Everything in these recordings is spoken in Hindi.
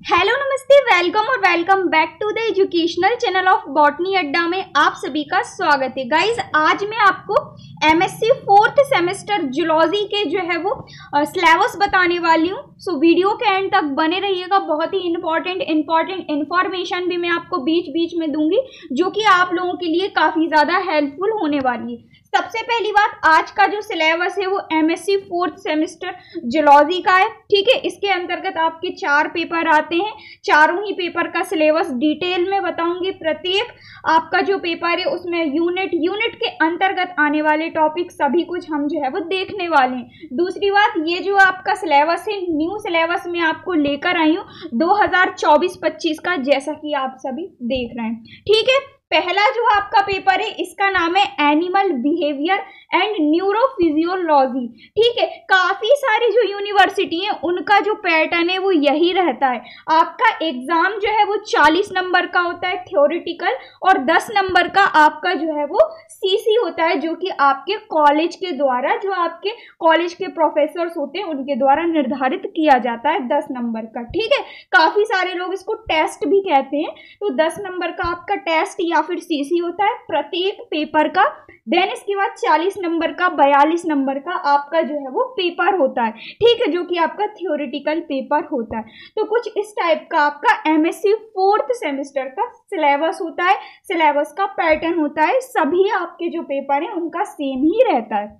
हेलो नमस्ते, वेलकम और welcome back to the educational channel of botany Adda में आप सभी का स्वागत है। गाइज, आज मैं आपको एमएससी फोर्थ सेमेस्टर जूलॉजी के जो है वो सिलेबस बताने वाली हूँ। सो वीडियो के एंड तक बने रहिएगा। बहुत ही इंपॉर्टेंट इंफॉर्मेशन भी मैं आपको बीच बीच में दूंगी, जो कि आप लोगों के लिए काफ़ी ज़्यादा हेल्पफुल होने वाली है। सबसे पहली बात, आज का जो सिलेबस है वो एमएससी फोर्थ सेमेस्टर जूलॉजी का है। ठीक है, इसके अंतर्गत आपके 4 पेपर आते हैं। चारों ही पेपर का सिलेबस डिटेल में बताऊंगी। प्रत्येक आपका जो पेपर है उसमें यूनिट के अंतर्गत आने वाले टॉपिक सभी कुछ हम जो है वो देखने वाले हैं। दूसरी बात, ये जो आपका सिलेबस है, न्यू सिलेबस में आपको लेकर आई हूँ 2024-25 का, जैसा कि आप सभी देख रहे हैं। ठीक है, पहला जो आपका पेपर है इसका नाम है एनिमल बिहेवियर एंड न्यूरोफिजियोलॉजी। ठीक है, काफी सारी जो यूनिवर्सिटी है उनका जो पैटर्न है वो यही रहता है। आपका एग्जाम जो है वो 40 नंबर का होता है थ्योरेटिकल, और 10 नंबर का आपका जो है वो सीसी होता है, जो कि आपके कॉलेज के द्वारा, जो आपके कॉलेज के प्रोफेसर्स होते हैं उनके द्वारा निर्धारित किया जाता है 10 नंबर का। ठीक है, काफी सारे लोग इसको टेस्ट भी कहते हैं। तो 10 नंबर का आपका टेस्ट या फिर सीसी होता है प्रत्येक पेपर का। देन इसके बाद 40 नंबर का 42 नंबर का आपका जो है वो पेपर होता है। ठीक है, जो कि आपका थ्योरेटिकल पेपर होता है। तो कुछ इस टाइप का आपका एमएससी फोर्थ सेमेस्टर का सिलेबस होता है, सिलेबस का पैटर्न होता है। सभी आपके जो पेपर हैं उनका सेम ही रहता है।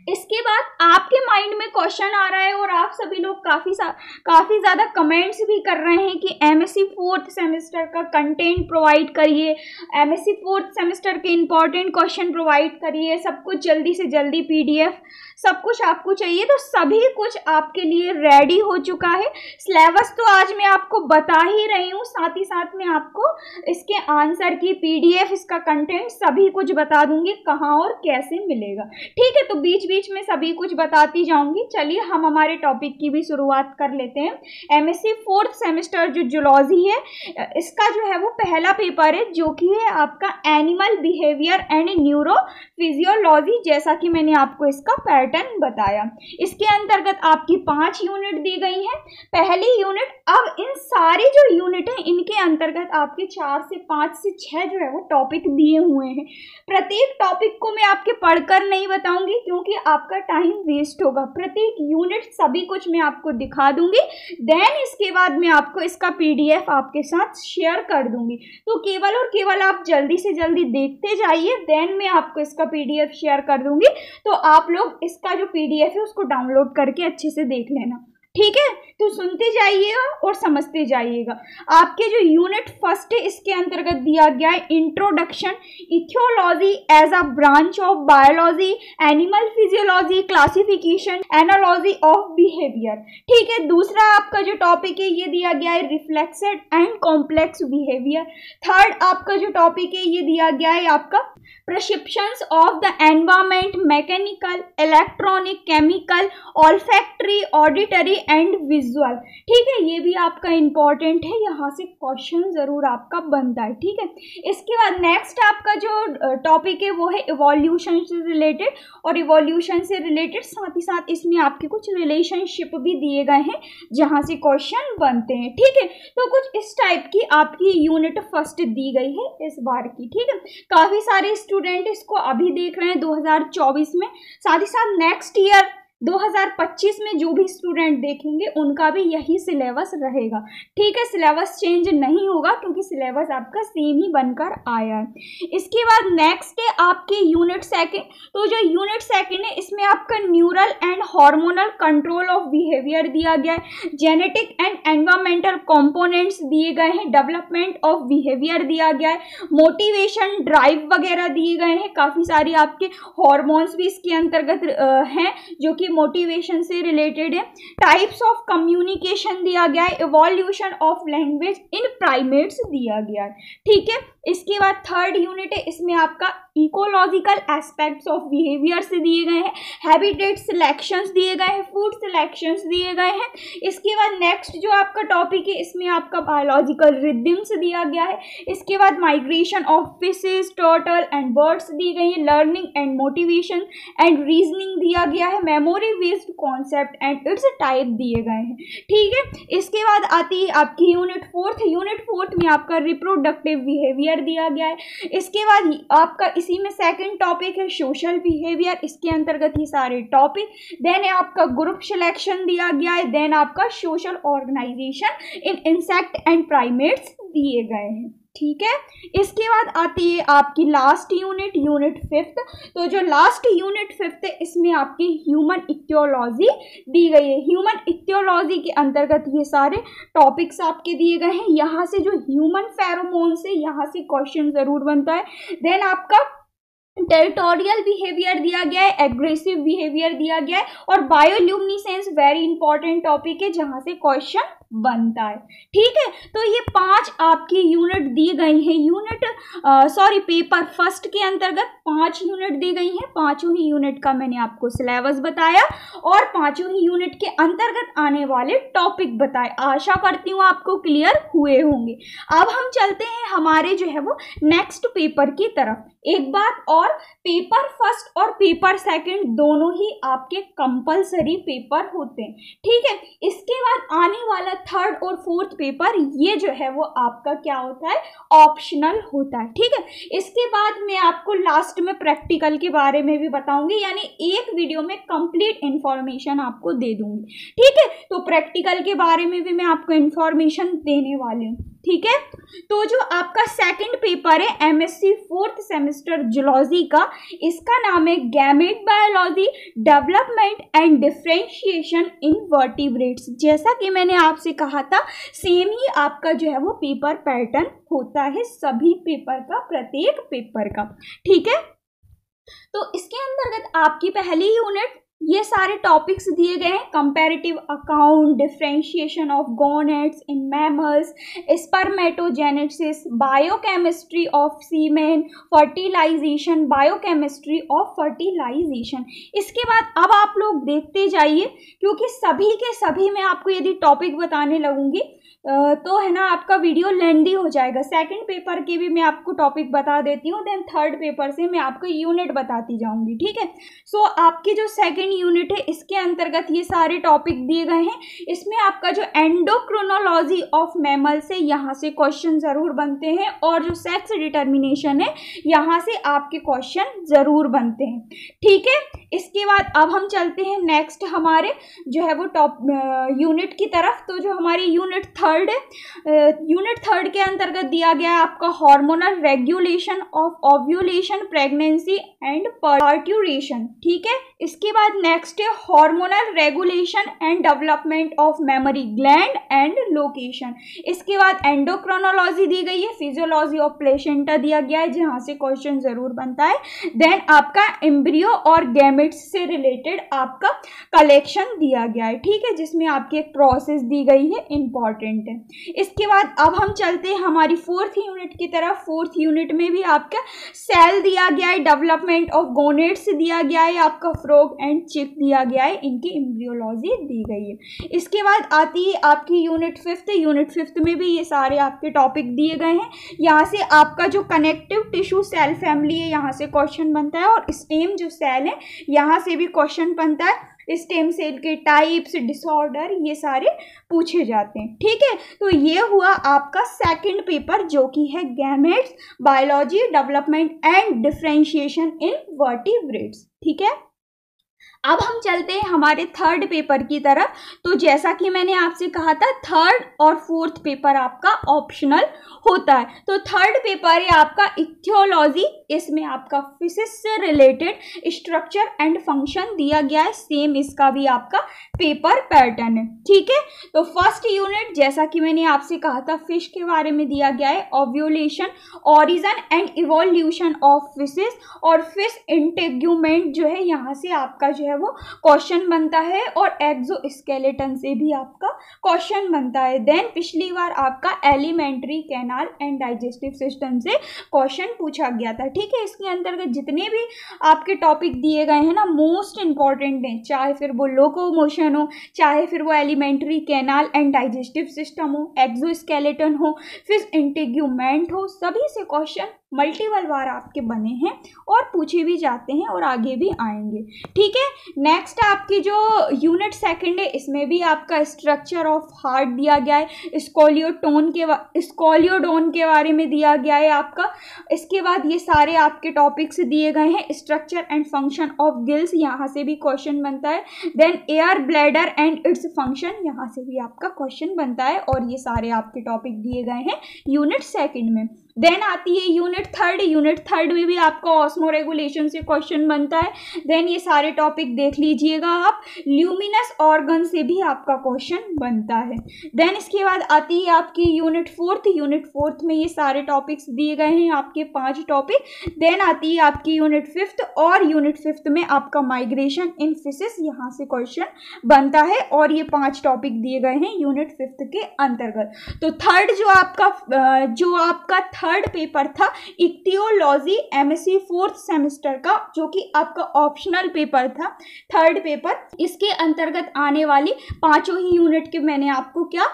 इसके बाद आपके माइंड में क्वेश्चन आ रहा है, और आप सभी लोग काफी ज्यादा कमेंट्स भी कर रहे हैं कि एमएससी फोर्थ सेमेस्टर का कंटेंट प्रोवाइड करिए, एमएससी फोर्थ सेमेस्टर के इंपॉर्टेंट क्वेश्चन प्रोवाइड करिए, सब कुछ जल्दी से जल्दी पीडीएफ सब कुछ आपको चाहिए। तो सभी कुछ आपके लिए रेडी हो चुका है। सिलेबस तो आज मैं आपको बता ही रही हूँ, साथ ही साथ में आपको इसके आंसर की पीडीएफ, इसका कंटेंट सभी कुछ बता दूंगी, कहाँ और कैसे मिलेगा। ठीक है, तो बीच बीच में सभी कुछ बताती जाऊंगी। चलिए हम हमारे टॉपिक की भी शुरुआत कर लेते हैं। एमएससी फोर्थ सेमेस्टर जो जूलॉजी है, इसका जो है वो पहला पेपर है, जो कि है आपका animal behaviour and neuro physiology, जैसा कि मैंने आपको इसका पैटर्न बताया। इसके अंतर्गत आपकी 5 यूनिट दी गई है। पहली यूनिट, अब इन सारी जो यूनिट है इनके अंतर्गत आपके 4 से 5 से 6 जो है वो टॉपिक दिए हुए हैं। प्रत्येक टॉपिक को मैं आपके पढ़कर नहीं बताऊंगी, क्योंकि आपका टाइम वेस्ट होगा। प्रत्येक यूनिट सभी कुछ मैं आपको दिखा दूंगी। देन इसके बाद मैं आपको इसका पीडीएफ आपके साथ शेयर कर दूंगी। तो केवल और केवल आप जल्दी से जल्दी देखते जाइए, देन मैं आपको इसका पीडीएफ शेयर कर दूंगी। तो आप लोग इसका जो पीडीएफ है उसको डाउनलोड करके अच्छे से देख लेना। ठीक है, तो सुनते जाइएगा और समझते जाइएगा। आपके जो यूनिट फर्स्ट है इसके अंतर्गत दिया गया है introduction, ethology as a branch of biology, animal physiology, classification, analogy of behaviour. ठीक है, दूसरा आपका जो टॉपिक है ये दिया गया है रिफ्लेक्सेड एंड कॉम्प्लेक्स बिहेवियर। थर्ड आपका जो टॉपिक है ये दिया गया है आपका perceptions of the environment, mechanical, electronic, chemical, olfactory, auditory and visual. ठीक है, ये भी आपका इंपॉर्टेंट है, यहाँ से क्वेश्चन जरूर आपका बनता है। ठीक है, इसके बाद नेक्स्ट आपका जो टॉपिक है वो है इवोल्यूशन से रिलेटेड, और इवोल्यूशन से रिलेटेड साथ ही साथ इसमें आपके कुछ रिलेशनशिप भी दिए गए हैं जहाँ से क्वेश्चन बनते हैं। ठीक है, तो कुछ इस टाइप की आपकी यूनिट फर्स्ट दी गई है इस बार की। ठीक है, काफी सारे स्टूडेंट इसको अभी देख रहे हैं 2024 में, साथ ही साथ नेक्स्ट ईयर 2025 में जो भी स्टूडेंट देखेंगे उनका भी यही सिलेबस रहेगा। ठीक है, सिलेबस चेंज नहीं होगा, क्योंकि सिलेबस आपका सेम ही बनकर आया है। इसके बाद नेक्स्ट है आपके यूनिट सेकंड। तो जो यूनिट सेकंड है इसमें आपका neural and hormonal control of behaviour दिया गया है, जेनेटिक एंड एनवायरमेंटल कंपोनेंट्स दिए गए हैं, डेवलपमेंट ऑफ बिहेवियर दिया गया है, मोटिवेशन, ड्राइव वगैरह दिए गए हैं। काफी सारी आपके हॉर्मोन्स भी इसके अंतर्गत हैं जो कि मोटिवेशन से रिलेटेड है। टाइप्स ऑफ कम्युनिकेशन दिया गया है, evolution of language in primates दिया गया है। ठीक है, इसके बाद थर्ड यूनिट है, इसमें आपका इकोलॉजिकल एस्पेक्ट्स ऑफ बिहेवियर से दिए गए हैं, हैबिटेट सिलेक्शंस दिए गए हैं, फूड सिलेक्शंस दिए गए हैं। इसके बाद नेक्स्ट जो आपका टॉपिक है इसमें आपका बायोलॉजिकल रिदम्स दिया गया है। इसके बाद migration of fishes, turtle and birds दी गई है, learning and motivation and reasoning दिया गया है, memory theory based concept and its type दिए गए हैं। ठीक है, इसके बाद आती है आपकी यूनिट फोर्थ में आपका रिप्रोडक्टिव बिहेवियर दिया गया है। इसके बाद आपका इसी में सेकंड टॉपिक है सोशल बिहेवियर, इसके अंतर्गत ये सारे टॉपिक। देन आपका ग्रुप सिलेक्शन दिया गया है। देन आपका social organisation in insect and primates दिए गए हैं। ठीक है, इसके बाद आती है आपकी लास्ट यूनिट फिफ्थ। तो जो लास्ट यूनिट फिफ्थ है इसमें आपकी ह्यूमन इथियोलॉजी दी गई है। ह्यूमन इथियोलॉजी के अंतर्गत ये सारे टॉपिक्स आपके दिए गए हैं। यहाँ से जो ह्यूमन फेरोमोन से यहाँ से क्वेश्चन जरूर बनता है। देन आपका टेरिटोरियल बिहेवियर दिया गया है, एग्रेसिव बिहेवियर दिया गया है, और बायोल्यूमिनेसेंस वेरी इंपॉर्टेंट टॉपिक है जहां से क्वेश्चन बनता है। ठीक है, तो ये 5 आपकी यूनिट दी गई हैं। पेपर फर्स्ट के अंतर्गत 5 यूनिट दी गई हैं। पांचों ही यूनिट का मैंने आपको सिलेबस बताया और पांचों ही यूनिट के अंतर्गत आने वाले टॉपिक बताए। आशा करती हूँ आपको क्लियर हुए होंगे। अब हम चलते हैं हमारे जो है वो नेक्स्ट पेपर की तरफ। एक बात और, पेपर फर्स्ट और पेपर सेकंड दोनों ही आपके कंपलसरी पेपर होते हैं। ठीक है, इसके बाद आने वाला थर्ड और फोर्थ पेपर ये जो है वो आपका क्या होता है, ऑप्शनल होता है। ठीक है, इसके बाद मैं आपको लास्ट में प्रैक्टिकल के बारे में भी बताऊंगी, यानी एक वीडियो में कंप्लीट इंफॉर्मेशन आपको दे दूंगी। ठीक है, तो प्रैक्टिकल के बारे में भी मैं आपको इंफॉर्मेशन देने वाली हूँ। ठीक है, तो जो आपका सेकंड पेपर है एमएससी फोर्थ सेमेस्टर जूलॉजी का, इसका नाम है gamete biology development and differentiation in vertebrates. जैसा कि मैंने आपसे कहा था, सेम ही आपका जो है वो पेपर पैटर्न होता है सभी पेपर का, प्रत्येक पेपर का। ठीक है, तो इसके अंतर्गत आपकी पहली यूनिट ये सारे टॉपिक्स दिए गए हैं। Comparative account, differentiation of gonads in mammals, spermatogenesis, biochemistry of semen, fertilisation, biochemistry of fertilisation. इसके बाद अब आप लोग देखते जाइए, क्योंकि सभी के सभी मैं आपको यदि टॉपिक बताने लगूंगी तो है ना आपका वीडियो लेंदी हो जाएगा। सेकंड पेपर के भी मैं आपको टॉपिक बता देती हूँ, देन थर्ड पेपर से मैं आपको यूनिट बताती जाऊंगी। ठीक है, सो आपकी जो सेकंड यूनिट है इसके अंतर्गत ये सारे टॉपिक दिए गए हैं। इसमें आपका जो एंडोक्रोनोलॉजी ऑफ मैमल से यहाँ से क्वेश्चन जरूर बनते हैं, और जो सेक्स डिटर्मिनेशन है यहाँ से आपके क्वेश्चन जरूर बनते हैं। ठीक है, इसके बाद अब हम चलते हैं नेक्स्ट हमारे जो है वो टॉप यूनिट की तरफ। तो जो हमारी यूनिट थर्ड है, यूनिट थर्ड के अंतर्गत दिया गया है आपका hormonal regulation of ovulation, pregnancy and parturition. ठीक है, इसके बाद नेक्स्ट है hormonal regulation and development of memory gland and location. इसके बाद एंडोक्रोनोलॉजी दी गई है, फिजियोलॉजी ऑफ प्लेसेंटा दिया गया है जहां से क्वेश्चन जरूर बनता है। देन आपका एम्ब्रियो और गैमेट्स से रिलेटेड आपका कलेक्शन दिया गया है। ठीक है, जिसमें आपकी एक प्रोसेस दी गई है, इंपॉर्टेंट है। इसके बाद अब हम चलते हैं हमारी फोर्थ यूनिट की तरफ। फोर्थ यूनिट में भी आपका सेल दिया गया है, डेवलपमेंट ऑफ गोनेट्स दिया गया है, आपका फ्रॉग एंड चिक दिया गया है, इनकी एम्ब्रियोलॉजी दी गई है। इसके बाद आती है आपकी यूनिट फिफ्थ। यूनिट फिफ्थ में भी ये सारे आपके टॉपिक दिए गए हैं। यहाँ से आपका जो कनेक्टिव टिश्यू सेल फैमिली है यहाँ से क्वेश्चन बनता है, और स्टेम जो सेल है यहाँ से भी क्वेश्चन बनता है। स्टेम सेल के टाइप्स, डिसऑर्डर, ये सारे पूछे जाते हैं। ठीक है, तो ये हुआ आपका सेकंड पेपर जो कि है gametes biology development and differentiation in vertebrates. ठीक है, अब हम चलते हैं हमारे थर्ड पेपर की तरफ। तो जैसा कि मैंने आपसे कहा था, थर्ड और फोर्थ पेपर आपका ऑप्शनल होता है। तो थर्ड पेपर है आपका इथियोलॉजी। इसमें आपका फिजिक्स से रिलेटेड स्ट्रक्चर एंड फंक्शन दिया गया है, सेम इसका भी आपका पेपर पैटर्न है। ठीक है, तो फर्स्ट यूनिट जैसा कि मैंने आपसे कहा था फिश के बारे में दिया गया है, ovulation, origin and evolution of fishes, और फिश इंटेग्यूमेंट जो है यहाँ से आपका जो है वो क्वेश्चन बनता है, और एक्सोस्केलेटन से भी आपका क्वेश्चन बनता है। देन पिछली बार आपका alimentary, canal and digestive system से क्वेश्चन पूछा गया था। ठीक है, इसके अंतर्गत जितने भी आपके टॉपिक दिए गए हैं ना, मोस्ट इंपॉर्टेंट हैं, चाहे फिर वो लोकोमोशन हो, चाहे फिर वो alimentary, canal and digestive system हो, एक्सोस्केलेटन हो, फिश इंटेग्यूमेंट हो, सभी से क्वेश्चन मल्टीपल बार आपके बने हैं और पूछे भी जाते हैं और आगे भी आएंगे। ठीक है, नेक्स्ट आपकी जो यूनिट सेकंड है इसमें भी आपका स्ट्रक्चर ऑफ हार्ट दिया गया है, स्कोलियोडोन के बारे में दिया गया है आपका। इसके बाद ये सारे आपके टॉपिक्स दिए गए हैं, structure and function of gills, यहाँ से भी क्वेश्चन बनता है। Then air bladder and its function, यहाँ से भी आपका क्वेश्चन बनता है और ये सारे आपके टॉपिक दिए गए हैं यूनिट सेकंड में। देन आती है यूनिट थर्ड में भी आपका ऑस्मो रेगुलेशन से क्वेश्चन बनता है। देन ये सारे टॉपिक देख लीजिएगा आप। ल्यूमिनस ऑर्गन से भी आपका क्वेश्चन बनता है। देन इसके बाद आती है आपकी यूनिट फोर्थ में ये सारे टॉपिक्स दिए गए हैं आपके 5 टॉपिक। देन आती है आपकी यूनिट फिफ्थ, और यूनिट फिफ्थ में आपका माइग्रेशन इन फिशेस, यहाँ से क्वेश्चन बनता है और ये 5 टॉपिक दिए गए हैं यूनिट फिफ्थ के अंतर्गत। तो थर्ड जो आपका थर्ड पेपर था इक्तियोलॉजी एमएससी 4th सेमेस्टर का, जो कि आपका ऑप्शनल पेपर था, थर्ड पेपर, इसके अंतर्गत आने वाली 5 ही यूनिट के मैंने आपको क्या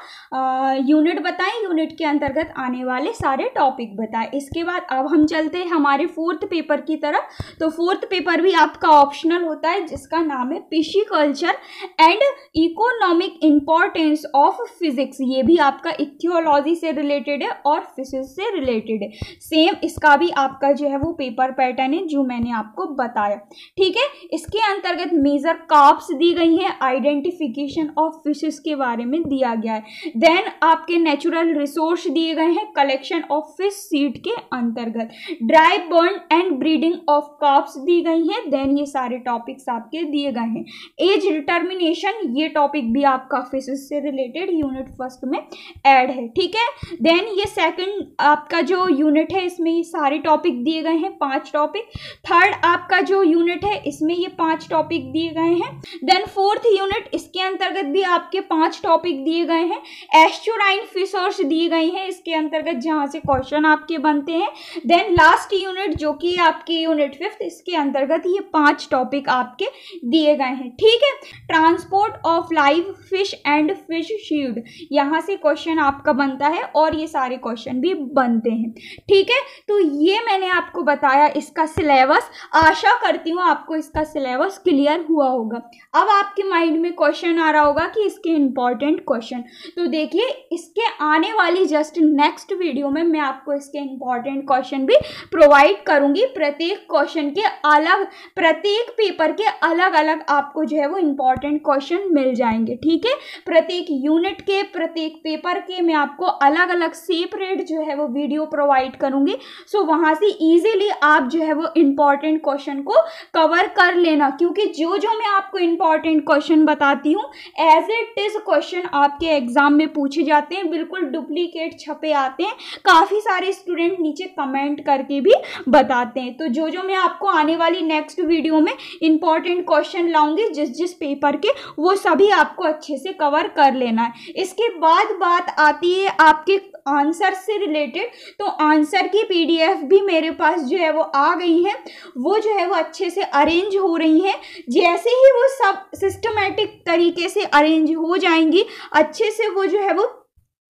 यूनिट बताए, यूनिट के अंतर्गत आने वाले सारे टॉपिक बताए। इसके बाद अब हम चलते हैं हमारे 4th पेपर की तरफ। तो 4th पेपर भी आपका ऑप्शनल होता है, जिसका नाम है pisciculture and economic importance of physics. ये भी आपका इक्तियोलॉजी से रिलेटेड है और फिजिक्स से रिलेटेड है। सेम इसका भी आपका जो है वो पेपर पैटर्न है जो मैंने आपको बताया। ठीक है, इसके अंतर्गत मेजर कार्प्स दी गई हैं, आइडेंटिफिकेशन ऑफ फिशेस के बारे में दिया गया है। देन आपके नेचुरल रिसोर्स दिए गए हैं, कलेक्शन ऑफ फिश सीड के अंतर्गत, dry burn and breeding of carps दी गई है। देन ये सारे टॉपिक्स आपके दिए गए हैं। एज डिटर्मिनेशन, ये टॉपिक भी आपका फिशेस से रिलेटेड यूनिट फर्स्ट में ऐड है। ठीक है, देन ये सेकंड आपका जो यूनिट है इसमें ये सारे टॉपिक दिए गए हैं, 5 टॉपिक। थर्ड आपका जो यूनिट है इसमें ये 5 टॉपिक दिए गए हैं। देन 4th यूनिट, इसके अंतर्गत भी आपके 5 टॉपिक दिए गए हैं। एस्चुराइन फिशर्स दी गई हैं इसके अंतर्गत, जहां से क्वेश्चन आपके बनते हैं। देन लास्ट यूनिट जो कि आपकी यूनिट 5th, इसके अंतर्गत ये 5 टॉपिक आपके दिए गए हैं। ठीक है, transport of live fish and fish shield, यहाँ से क्वेश्चन आपका बनता है और ये सारे क्वेश्चन भी बनते हैं। ठीक है, तो ये मैंने आपको बताया इसका सिलेबस। आशा करती हूँ आपको इसका सिलेबस क्लियर हुआ होगा। अब आपके माइंड में क्वेश्चन आ रहा होगा कि इसके इंपॉर्टेंट क्वेश्चन, तो देखिए इसके आने वाली जस्ट नेक्स्ट वीडियो में मैं आपको इसके इंपॉर्टेंट क्वेश्चन भी प्रोवाइड करूंगी। प्रत्येक क्वेश्चन के अलग, प्रत्येक पेपर के अलग अलग आपको जो है वो इंपॉर्टेंट क्वेश्चन मिल जाएंगे। ठीक है, प्रत्येक यूनिट के, प्रत्येक पेपर के मैं आपको अलग अलग सेपरेट जो है वो वीडियो प्रोवाइड करूंगी। सो वहां से इजीली आप जो है वो इंपॉर्टेंट क्वेश्चन को कवर कर लेना, क्योंकि जो जो मैं आपको इंपॉर्टेंट क्वेश्चन बताती हूँ एज इट इज क्वेश्चन आपके एग्जाम में पूछे जाते हैं, बिल्कुल डुप्लीकेट छपे आते हैं। काफी सारे स्टूडेंट नीचे कमेंट करके भी बताते हैं। तो जो जो मैं आपको आने वाली नेक्स्ट वीडियो में इंपॉर्टेंट क्वेश्चन लाऊंगी जिस पेपर के, वो सभी आपको अच्छे से कवर कर लेना है। इसके बाद बात आती है आपके आंसर से रिलेटेड। तो आंसर की पीडीएफ भी मेरे पास जो है वो आ गई है, वो जो है वो अच्छे से अरेंज हो रही है। जैसे ही वो सब सिस्टमेटिक तरीके से अरेंज हो जाएंगी, अच्छे से वो जो है वो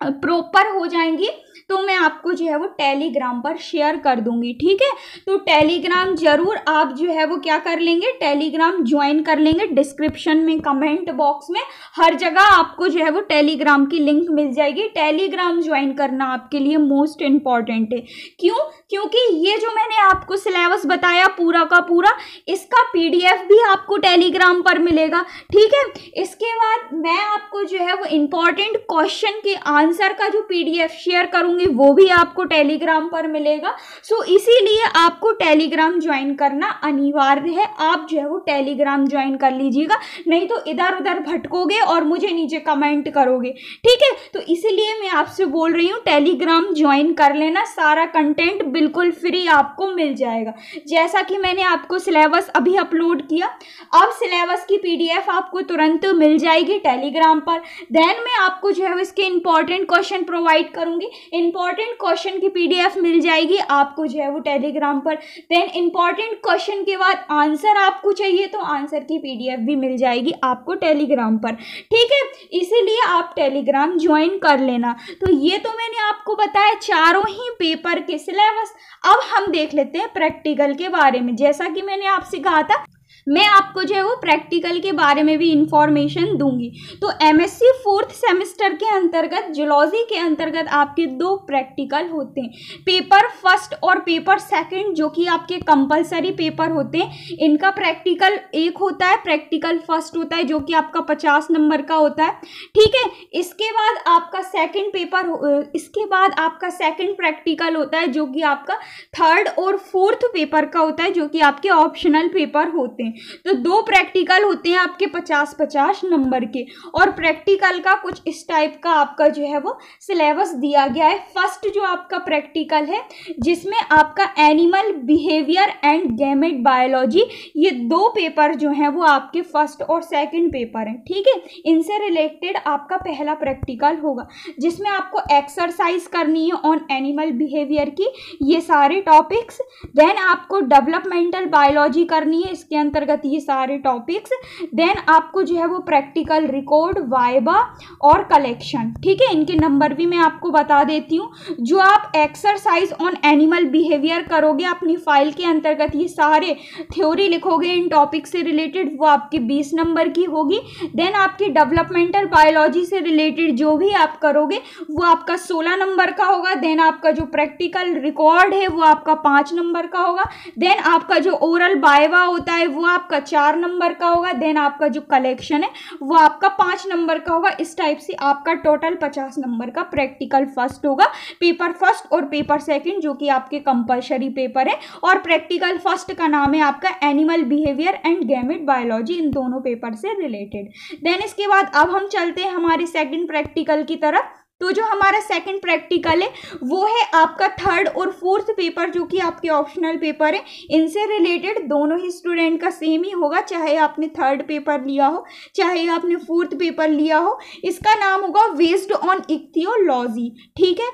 प्रॉपर हो जाएंगी, तो मैं आपको जो है वो टेलीग्राम पर शेयर कर दूंगी। ठीक है, तो टेलीग्राम जरूर आप जो है वो क्या कर लेंगे, टेलीग्राम ज्वाइन कर लेंगे। डिस्क्रिप्शन में, कमेंट बॉक्स में, हर जगह आपको जो है वो टेलीग्राम की लिंक मिल जाएगी। टेलीग्राम ज्वाइन करना आपके लिए मोस्ट इम्पॉर्टेंट है। क्यों? क्योंकि ये जो मैंने आपको सिलेबस बताया पूरा का पूरा, इसका पीडीएफ भी आपको टेलीग्राम पर मिलेगा। ठीक है, इसके बाद मैं आपको जो है वो इंपॉर्टेंट क्वेश्चन के आंसर का जो पीडीएफ शेयर करूंगी, वो भी आपको टेलीग्राम पर मिलेगा। सो इसीलिए आपको टेलीग्राम ज्वाइन करना अनिवार्य है। आप जो है वो टेलीग्राम ज्वाइन कर लीजिएगा, नहीं तो इधर उधर भटकोगे और मुझे नीचे कमेंट करोगे। ठीक है, तो इसीलिए मैं आपसे बोल रही हूँ टेलीग्राम ज्वाइन कर लेना। सारा कंटेंट बिल्कुल फ्री आपको मिल जाएगा। जैसा कि मैंने आपको सिलेबस अभी अपलोड किया, अब सिलेबस की पीडीएफ आपको तुरंत मिल जाएगी टेलीग्राम पर। देन मैं आपको जो है इसके इंपॉर्टेंट इंपॉर्टेंट क्वेश्चन प्रोवाइड करूंगी। इंपॉर्टेंट क्वेश्चन की पीडीएफ मिल जाएगी आपको जो है वो टेलीग्राम पर। देन इंपॉर्टेंट क्वेश्चन के बाद आंसर आपको चाहिए तो आंसर की पीडीएफ भी मिल जाएगी आपको टेलीग्राम पर, ठीक है। इसीलिए आप टेलीग्राम ज्वाइन कर लेना। तो ये तो मैंने आपको बताया चारों ही पेपर के सिलेबस। अब हम देख लेते हैं प्रैक्टिकल के बारे में। जैसा कि मैंने आपसे कहा था मैं आपको जो है वो प्रैक्टिकल के बारे में भी इंफॉर्मेशन दूंगी। तो एमएससी 4th सेमेस्टर के अंतर्गत जूलॉजी के अंतर्गत आपके 2 प्रैक्टिकल होते हैं, पेपर फर्स्ट और पेपर सेकंड, जो कि आपके कंपलसरी पेपर होते हैं। इनका प्रैक्टिकल एक होता है, प्रैक्टिकल फर्स्ट होता है जो कि आपका 50 नंबर का होता है, ठीक है। इसके बाद आपका सेकंड पेपर, इसके बाद आपका सेकंड प्रैक्टिकल होता है जो कि आपका 3rd और 4th पेपर का होता है, जो कि आपके ऑप्शनल पेपर होते हैं। तो 2 प्रैक्टिकल होते हैं आपके 50-50 नंबर के, और प्रैक्टिकल का कुछ इस टाइप का आपका जो है वो सिलेबस दिया गया है। फर्स्ट जो आपका प्रैक्टिकल है जिसमें आपका animal behaviour and gamete biology, ये 2 पेपर जो हैं वो आपके फर्स्ट और सेकंड पेपर हैं, ठीक है। इनसे रिलेटेड आपका पहला प्रैक्टिकल होगा जिसमें आपको एक्सरसाइज करनी है ऑन एनिमल बिहेवियर की, ये सारे टॉपिक्स। देन आपको डेवलपमेंटल बायोलॉजी करनी है, इसके अंतर्गत ये सारे टॉपिक्स। देन आपको जो है वो प्रैक्टिकल रिकॉर्ड, वाइवा और कलेक्शन, ठीक है। इनके नंबर भी मैं आपको बता देती हूँ। जो आप एक्सरसाइज ऑन एनिमल बिहेवियर करोगे अपनी फाइल के अंतर्गत, ये सारे थ्योरी लिखोगे इन टॉपिक से रिलेटेड, वो आपके 20 नंबर की होगी। देन आपकी डेवलपमेंटल बायोलॉजी से रिलेटेड जो भी आप करोगे वो आपका 16 नंबर का होगा। देन आपका जो प्रैक्टिकल रिकॉर्ड है वो आपका 5 नंबर का होगा। देन आपका जो ओरल वाइवा होता है वो आपका 4 नंबर का होगा। देन आपका जो कलेक्शन है वो आपका 5 नंबर का होगा। इस टाइप से आपका टोटल 50 नंबर का प्रैक्टिकल फर्स्ट होगा, पेपर फर्स्ट और पेपर सेकंड जो कि आपके कंपलसरी पेपर है। और प्रैक्टिकल फर्स्ट का नाम है आपका animal behaviour and gamete biology, इन दोनों पेपर से रिलेटेड। देन इसके बाद अब हम चलते हैं हमारे सेकंड प्रैक्टिकल की तरफ। तो जो हमारा सेकंड प्रैक्टिकल है वो है आपका 3rd और 4th पेपर जो कि आपके ऑप्शनल पेपर है। इनसे रिलेटेड दोनों ही स्टूडेंट का सेम ही होगा, चाहे आपने 3rd पेपर लिया हो चाहे आपने 4th पेपर लिया हो। इसका नाम होगा बेस्ड ऑन इक्थियोलॉजी, ठीक है।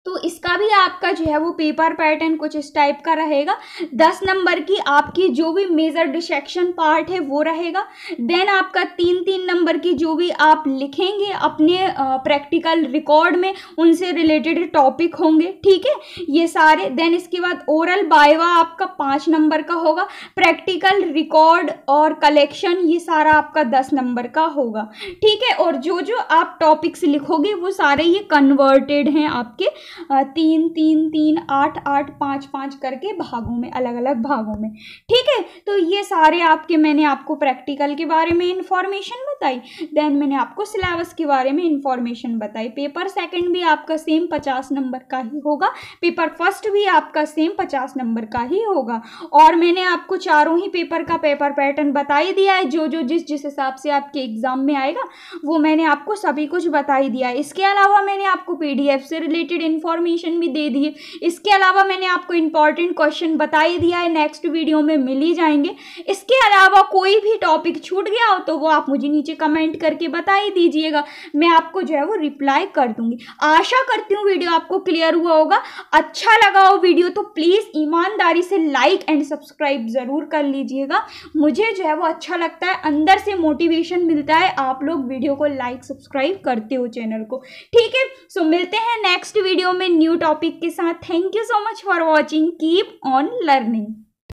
तो इसका भी आपका जो है वो पेपर पैटर्न कुछ इस टाइप का रहेगा। 10 नंबर की आपकी जो भी मेजर डिसेक्शन पार्ट है वो रहेगा। देन आपका 3-3 नंबर की जो भी आप लिखेंगे अपने प्रैक्टिकल रिकॉर्ड में उनसे रिलेटेड टॉपिक होंगे, ठीक है, ये सारे। देन इसके बाद ओरल वाइवा आपका 5 नंबर का होगा। प्रैक्टिकल रिकॉर्ड और कलेक्शन ये सारा आपका 10 नंबर का होगा, ठीक है। और जो जो आप टॉपिक्स लिखोगे वो सारे ये कन्वर्टेड हैं आपके 3-3-3, 8-8, 5-5 करके भागों में, अलग अलग भागों में, ठीक है। तो ये सारे आपके, मैंने आपको प्रैक्टिकल के बारे में इंफॉर्मेशन बताई। देन मैंने आपको सिलेबस के बारे में इंफॉर्मेशन बताई। पेपर सेकंड भी आपका सेम 50 नंबर का ही होगा, पेपर फर्स्ट भी आपका सेम 50 नंबर का ही होगा। और मैंने आपको चारों ही पेपर का पेपर पैटर्न बता ही दिया है, जो जो जिस जिस हिसाब से आपके एग्जाम में आएगा वो मैंने आपको सभी कुछ बता ही दिया है। इसके अलावा मैंने आपको पीडीएफ से रिलेटेड इंफॉर्मेशन भी दे दी है। इसके अलावा मैंने आपको इंपॉर्टेंट क्वेश्चन बता ही दिया है, नेक्स्ट वीडियो में मिल ही जाएंगे। इसके अलावा कोई भी टॉपिक छूट गया हो तो वो आप मुझे नीचे कमेंट करके बता ही दीजिएगा, मैं आपको जो है वो रिप्लाई कर दूंगी। आशा करती हूँ वीडियो आपको क्लियर हुआ होगा। अच्छा लगा हो वीडियो तो प्लीज ईमानदारी से लाइक एंड सब्सक्राइब जरूर कर लीजिएगा। मुझे जो है वो अच्छा लगता है, अंदर से मोटिवेशन मिलता है, आप लोग वीडियो को लाइक सब्सक्राइब करते हो चैनल को, ठीक है। सो मिलते हैं नेक्स्ट वीडियो में न्यू टॉपिक के साथ। Thank you so much for watching, keep on learning.